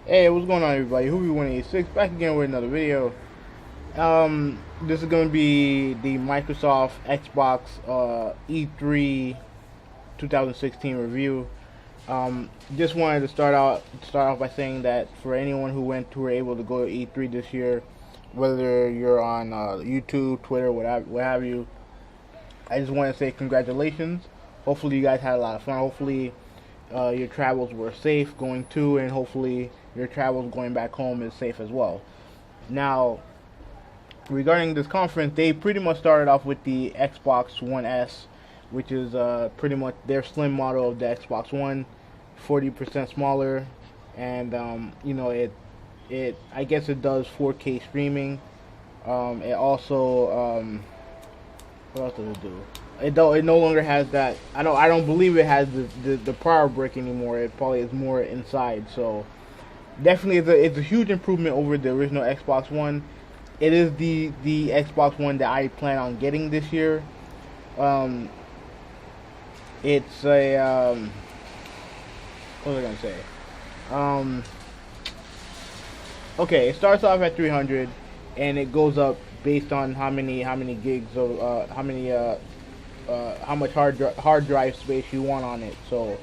Hey, what's going on, everybody? Who186 back again with another video. This is going to be the Microsoft Xbox E3 2016 review. Just wanted to start off by saying that for anyone who were able to go to E3 this year, whether you're on YouTube, Twitter, what have you, I just want to say congratulations. Hopefully, you guys had a lot of fun. Hopefully, your travels were safe going to, and hopefully your travels going back home is safe as well. Now, regarding this conference, they pretty much started off with the Xbox One S, which is pretty much their slim model of the Xbox One, 40% smaller, and it I guess it does 4K streaming. It also what else does it do? It no longer has that. I don't believe it has the power brick anymore. It probably is more inside. So definitely it's a huge improvement over the original Xbox One. It is the Xbox One that I plan on getting this year. Um, it's a what was I gonna say? Um, okay, it starts off at 300, and it goes up based on how many gigs of how much hard drive space you want on it. So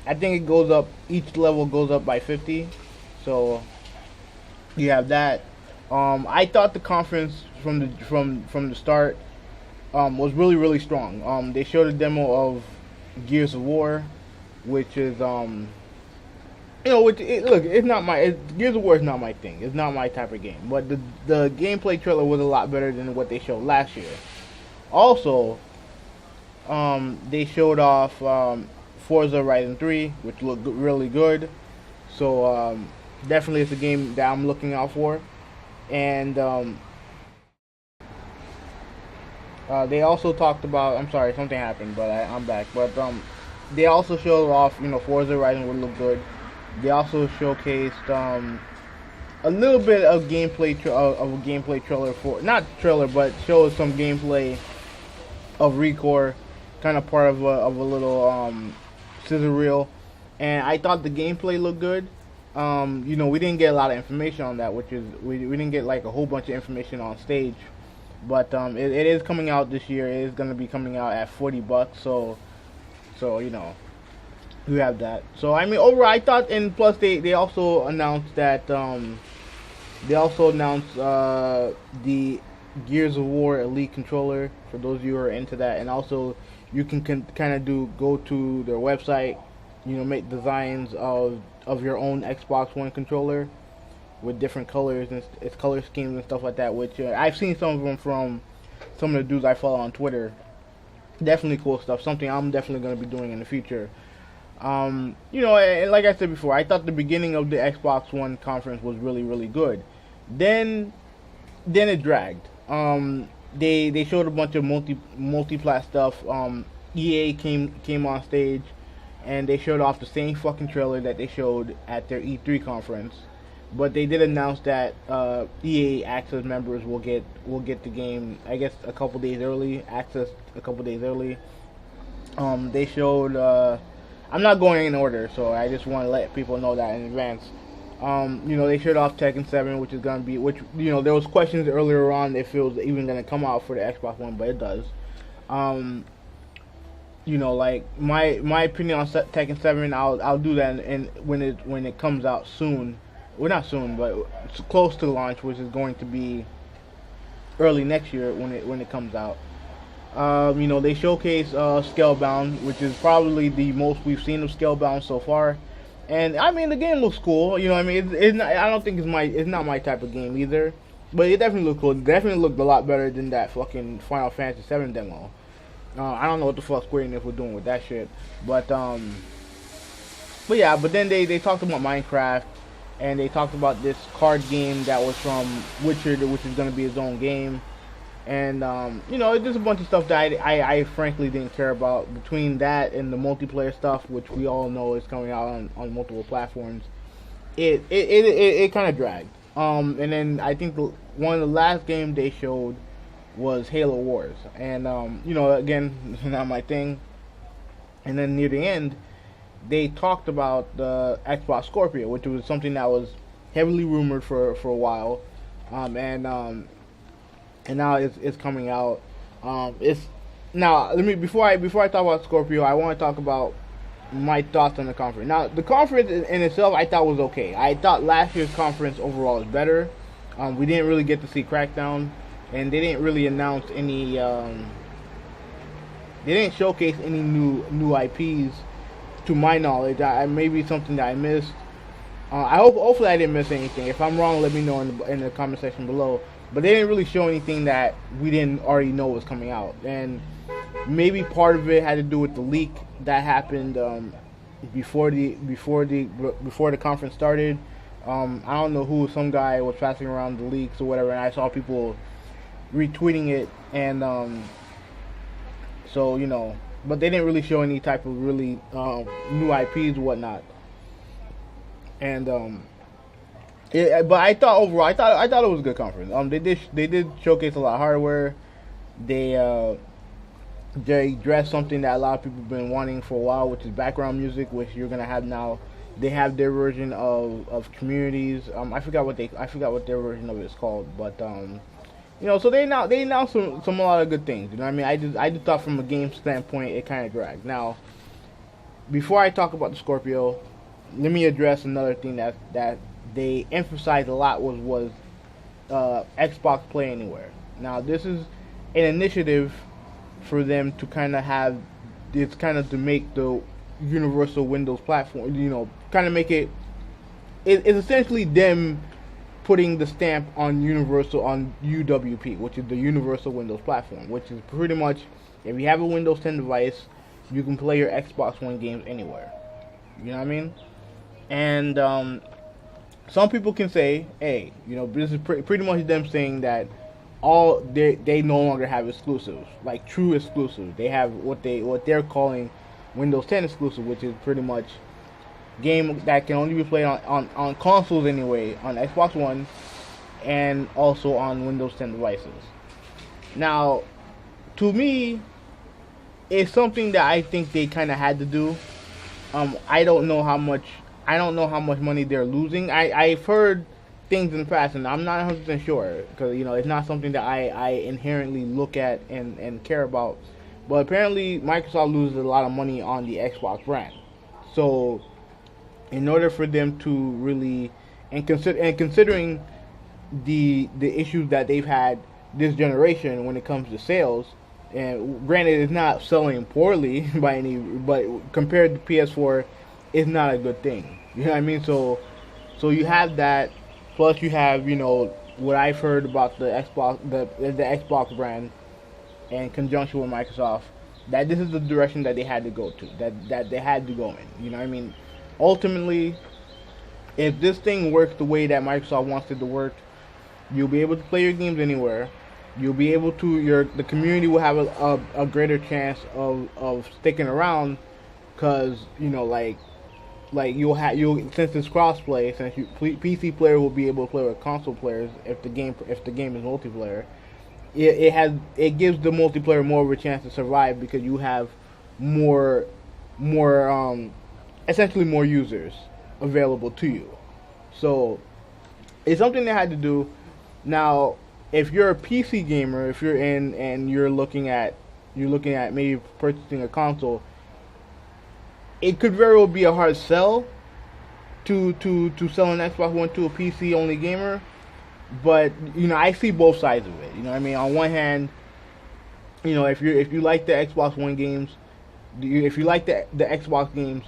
I think it goes up. Each level goes up by 50. So you have that. I thought the conference from the start was really strong. They showed a demo of Gears of War, which is look, Gears of War is not my thing. It's not my type of game. But the gameplay trailer was a lot better than what they showed last year. Also, they showed off Forza Horizon 3, which looked really good. So definitely, it's a game that I'm looking out for. And they also talked about. I'm sorry, something happened, but I'm back. But they also showed off. Forza Horizon would look good. They also showcased a little bit of of a gameplay trailer for not trailer, but showed some gameplay of Recore, kind of part of a little scissor reel, and I thought the gameplay looked good. We didn't get a lot of information on that, which is we didn't get like a whole bunch of information on stage, but it is coming out this year. It is going to be coming out at $40, so you have that. So I mean, overall, I thought, and plus they also announced that the Gears of War Elite controller for those of you who are into that, and also you can kind of go to their website, make designs of your own Xbox One controller with different colors and its color schemes and stuff like that. Which I've seen some of them from some of the dudes I follow on Twitter. Definitely cool stuff. Something I'm definitely going to be doing in the future. And like I said before, I thought the beginning of the Xbox One conference was really good. Then it dragged. They showed a bunch of multi-plat stuff. EA came on stage, and they showed off the same fucking trailer that they showed at their E3 conference. But they did announce that EA Access members will get the game, I guess, a couple days early. Access a couple days early. They showed. I'm not going in order, so I just want to let people know that in advance. They showed off Tekken 7, which is gonna be, there was questions earlier on if it was even gonna come out for the Xbox One, but it does. Like my opinion on Tekken 7, I'll do that, and when it comes out soon, well, not soon, but it's close to launch, which is going to be early next year when it comes out. They showcase Scalebound, which is probably the most we've seen of Scalebound so far. And I mean, the game looks cool. It's not, I don't think it's not my type of game either. But it definitely looked cool. It definitely looked a lot better than that fucking Final Fantasy 7 demo. I don't know what the fuck Square Enix was doing with that shit. But yeah, but then they talked about Minecraft, and they talked about this card game that was from Witcher, which is gonna be his own game. And there's a bunch of stuff that I frankly didn't care about. Between that and the multiplayer stuff, which we all know is coming out on multiple platforms, it kind of dragged. And then I think one of the last games they showed was Halo Wars, and again, not my thing. And then near the end, they talked about the Xbox Scorpio, which was something that was heavily rumored for a while, and now it's coming out. It's now let me before I talk about Scorpio, I want to talk about my thoughts on the conference. Now, the conference in itself, I thought was okay. I thought last year's conference overall was better. We didn't really get to see Crackdown, and they didn't really announce any. They didn't showcase any new IPs, to my knowledge. Maybe something that I missed. Hopefully I didn't miss anything. If I'm wrong, let me know in the comment section below. But they didn't really show anything that we didn't already know was coming out, and maybe part of it had to do with the leak that happened before the conference started. I don't know who, some guy was passing around the leaks or whatever, and I saw people retweeting it, and so but they didn't really show any type of really new IPs or whatnot, and but I thought overall, I thought it was a good conference. They did showcase a lot of hardware. They addressed something that a lot of people have been wanting for a while, which is background music, which you're gonna have now. They have their version of communities. I forgot what their version of it is called, but so they announced a lot of good things. You know what I mean? I just thought from a game standpoint it kind of dragged. Now, before I talk about the Scorpio, let me address another thing that they emphasized a lot was Xbox Play Anywhere. Now, this is an initiative for them to kind of have, it's kind of to make the universal Windows platform, kind of make it's essentially them putting the stamp on universal, on UWP, which is the Universal Windows Platform, which is pretty much, if you have a Windows 10 device, you can play your Xbox One games anywhere. You know what I mean? And some people can say, hey, this is pretty much them saying that they no longer have exclusives, like true exclusives. They have what they're calling Windows 10 exclusive, which is pretty much game that can only be played on consoles anyway, on Xbox One, and also on Windows 10 devices. Now, to me, it's something that I think they kind of had to do. I don't know how much money they're losing. I've heard things in the past, and I'm not 100% sure, because it's not something that I inherently look at and care about. But apparently, Microsoft loses a lot of money on the Xbox brand. So, in order for them to really, considering the issues that they've had this generation when it comes to sales, and granted it's not selling poorly but compared to PS4, it's not a good thing. You know what I mean? So you have that, plus you have what I've heard about the Xbox brand in conjunction with Microsoft, that this is the direction that they had to go to, that they had to go in. You know what I mean? Ultimately, if this thing works the way that Microsoft wants it to work, you'll be able to play your games anywhere. You'll be able to, the community will have a greater chance of sticking around, because like you'll since it's crossplay, since PC player will be able to play with console players if the game is multiplayer. It gives the multiplayer more of a chance to survive, because you have more essentially more users available to you. So it's something they had to do. Now, if you're a PC gamer, if you're in and you're looking at maybe purchasing a console, it could very well be a hard sell to sell an Xbox One to a PC only gamer. But I see both sides of it. You know what I mean? On one hand, if you like the Xbox One games, if you like the Xbox games,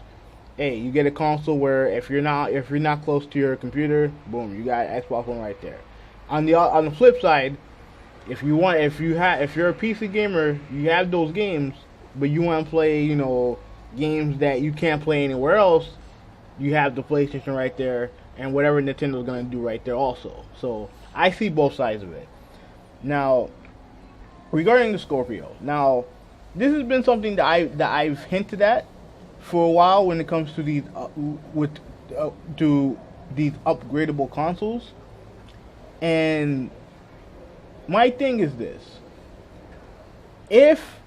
hey, you get a console where if you're not close to your computer, boom, you got Xbox One right there. On the flip side, if you're a PC gamer, you have those games, but you want to play games that you can't play anywhere else, you have the PlayStation right there, and whatever Nintendo's gonna do right there also. So I see both sides of it. Now, regarding the Scorpio, now this has been something that I've hinted at for a while when it comes to these these upgradable consoles. And my thing is this: if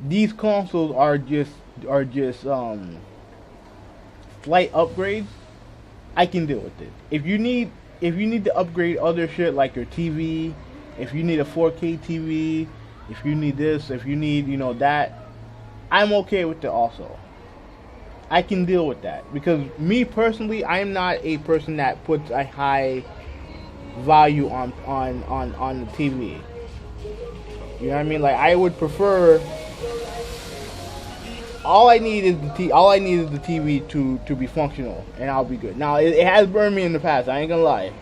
these consoles are just slight upgrades, I can deal with it. If you need to upgrade other shit like your TV, if you need a 4K TV, if you need this, if you need, you know, that, I'm okay with it also. I can deal with that because me personally, I'm not a person that puts a high value on the TV. You know what I mean? Like I would prefer. All I need is the TV to be functional, and I'll be good. Now it has burned me in the past. I ain't gonna lie.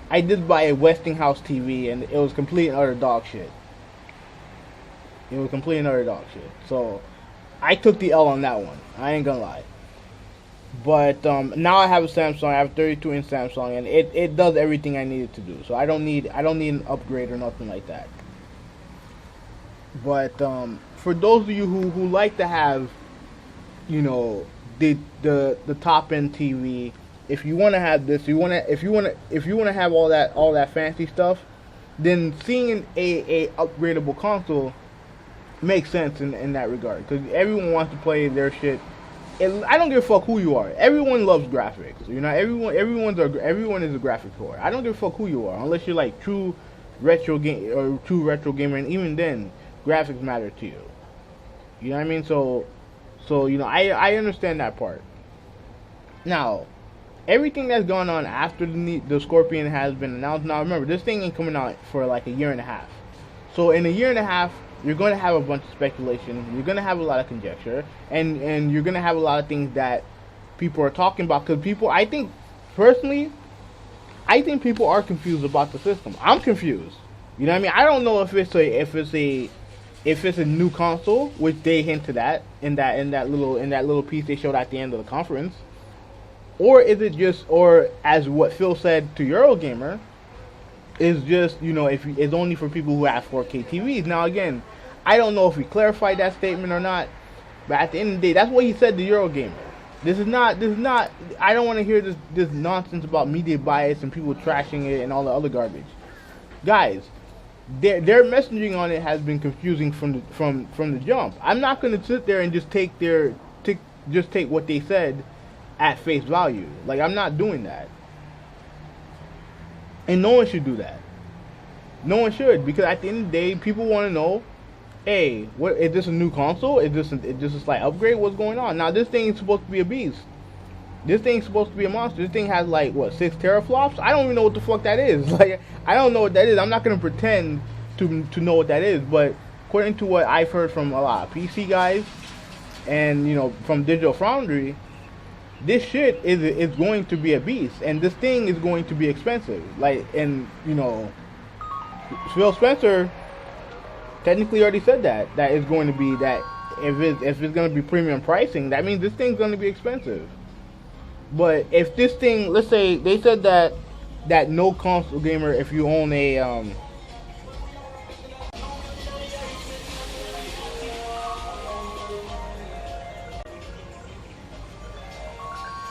I did buy a Westinghouse TV, and it was complete and utter dog shit. It was complete and utter dog shit. So I took the L on that one. I ain't gonna lie. But now I have a Samsung. I have a 32-inch Samsung, and it does everything I need it to do. So I don't need an upgrade or nothing like that. But for those of you who like to have, you know, the top end TV, if you want to have this, if you want to have all that fancy stuff, then seeing a upgradable console makes sense in that regard, because everyone wants to play their shit. I don't give a fuck who you are. Everyone loves graphics. You know, everyone is a graphics whore. I don't give a fuck who you are, unless you're like true retro gamer, and even then, graphics matter to you. You know what I mean? So you know, I understand that part. Now, everything that's gone on after the Scorpion has been announced. Now, remember, this thing ain't coming out for like a year and a half. So in a year and a half, you're going to have a bunch of speculation. You're going to have a lot of conjecture, and you're going to have a lot of things that people are talking about. Because people, I think people are confused about the system. I'm confused. You know what I mean? I don't know if it's a new console, which they hinted at in that little piece they showed at the end of the conference, or is it just, or as what Phil said to Eurogamer, is just, you know, if it's only for people who have 4K TVs. Now again, I don't know if he clarified that statement or not, but at the end of the day, that's what he said to Eurogamer. This is not. I don't want to hear this nonsense about media bias and people trashing it and all the other garbage, guys. Their messaging on it has been confusing from the jump. I'm not going to sit there and just take what they said at face value. Like, I'm not doing that. And no one should do that. No one should, because at the end of the day, people want to know, hey, what is this, a new console? Is this a slight upgrade? What's going on? Now, this thing is supposed to be a beast. This thing's supposed to be a monster. This thing has like, what, 6 teraflops? I don't even know what the fuck that is. Like, I don't know what that is. I'm not going to pretend to know what that is. But according to what I've heard from a lot of PC guys and, you know, from Digital Foundry, this shit is going to be a beast. And this thing is going to be expensive. Like, and, you know, Phil Spencer technically already said that it's going to be that if it's going to be premium pricing, that means this thing's going to be expensive. But if this thing, let's say they said that no console gamer, if you own a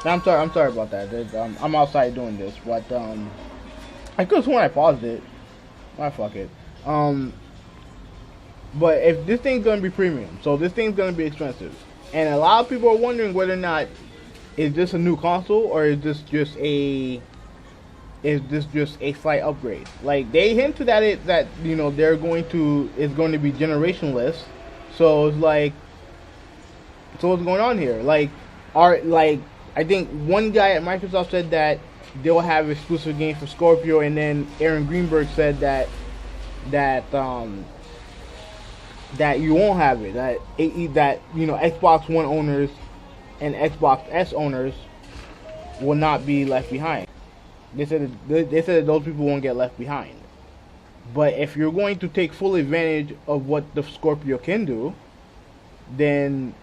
I'm sorry about that. I'm outside doing this, but I could have sworn I paused it. Ah, fuck it. But if this thing's gonna be premium, so this thing's gonna be expensive, and a lot of people are wondering whether or not is this a new console or is this just a slight upgrade. Like, they hinted at it that, you know, it's going to be generationless. So it's like, so what's going on here? Like, I think one guy at Microsoft said that they'll have exclusive games for Scorpio, and then Aaron Greenberg said that you won't have it. That you know, Xbox One owners and Xbox S owners will not be left behind. They said that those people won't get left behind. But if you're going to take full advantage of what the Scorpio can do, then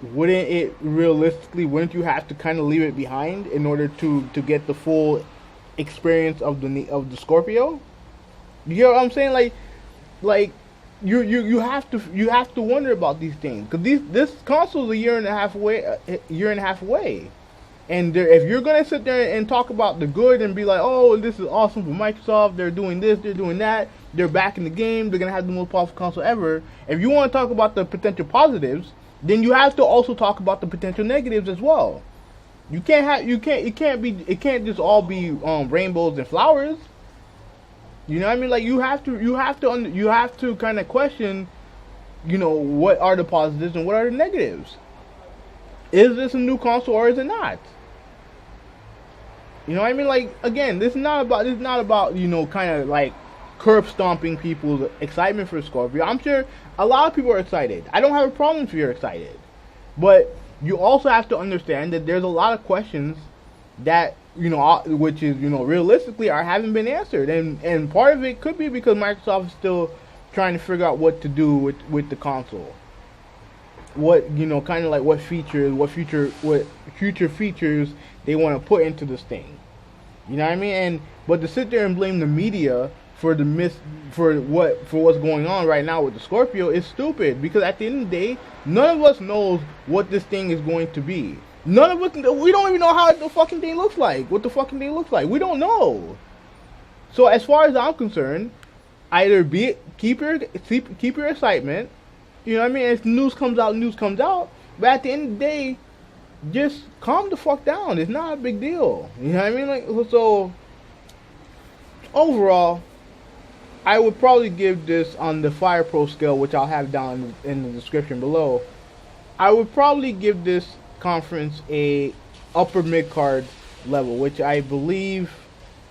wouldn't you have to kind of leave it behind in order to get the full experience of the Scorpio? You get what I'm saying? Like you have to wonder about these things, because this console's a year and a half away. And if you're gonna sit there and talk about the good and be like, oh, this is awesome for Microsoft, they're doing this, they're doing that, they're back in the game, they're gonna have the most powerful console ever. If you want to talk about the potential positives, then you have to also talk about the potential negatives as well. You can't have it can't just all be rainbows and flowers. You know what I mean? Like you have to kind of question, you know, what are the positives and what are the negatives. Is this a new console or is it not? You know what I mean? Like, again, this is not about you know, kind of like curb stomping people's excitement for Scorpio. I'm sure a lot of people are excited. I don't have a problem if you're excited, but you also have to understand that there's a lot of questions that, you know, which is, you know, realistically haven't been answered, and part of it could be because Microsoft is still trying to figure out what to do with the console. What, you know, kind of like what future features they want to put into this thing. You know what I mean? And but to sit there and blame the media for what's going on right now with the Scorpio is stupid, because at the end of the day, none of us knows what this thing is going to be. None of us, we don't even know how the fucking thing looks like. What the fucking thing looks like, we don't know. So as far as I'm concerned, either keep your excitement. You know what I mean? If news comes out. But at the end of the day, just calm the fuck down. It's not a big deal. You know what I mean? Like, so overall, I would probably give this, on the Fire Pro scale, which I'll have down in the description below, I would probably give this conference a upper mid-card level, which I believe,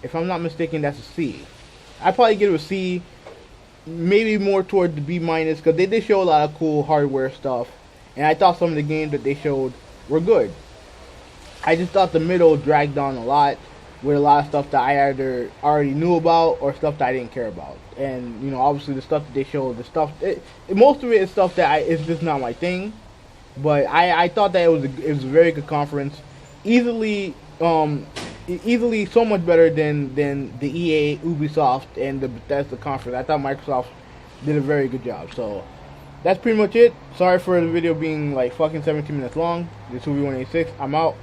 if I'm not mistaken, that's a C. I'd probably give it a C, maybe more toward the B minus, because they did show a lot of cool hardware stuff, and I thought some of the games that they showed were good. I just thought the middle dragged on a lot, with a lot of stuff that I either already knew about or stuff that I didn't care about. And, you know, obviously the stuff that they showed, most of it is stuff that is just not my thing. But I thought that it was a very good conference, easily so much better than the EA, Ubisoft, and the Bethesda conference. I thought Microsoft did a very good job. So that's pretty much it. Sorry for the video being like fucking 17 minutes long. This is Movie 186. I'm out.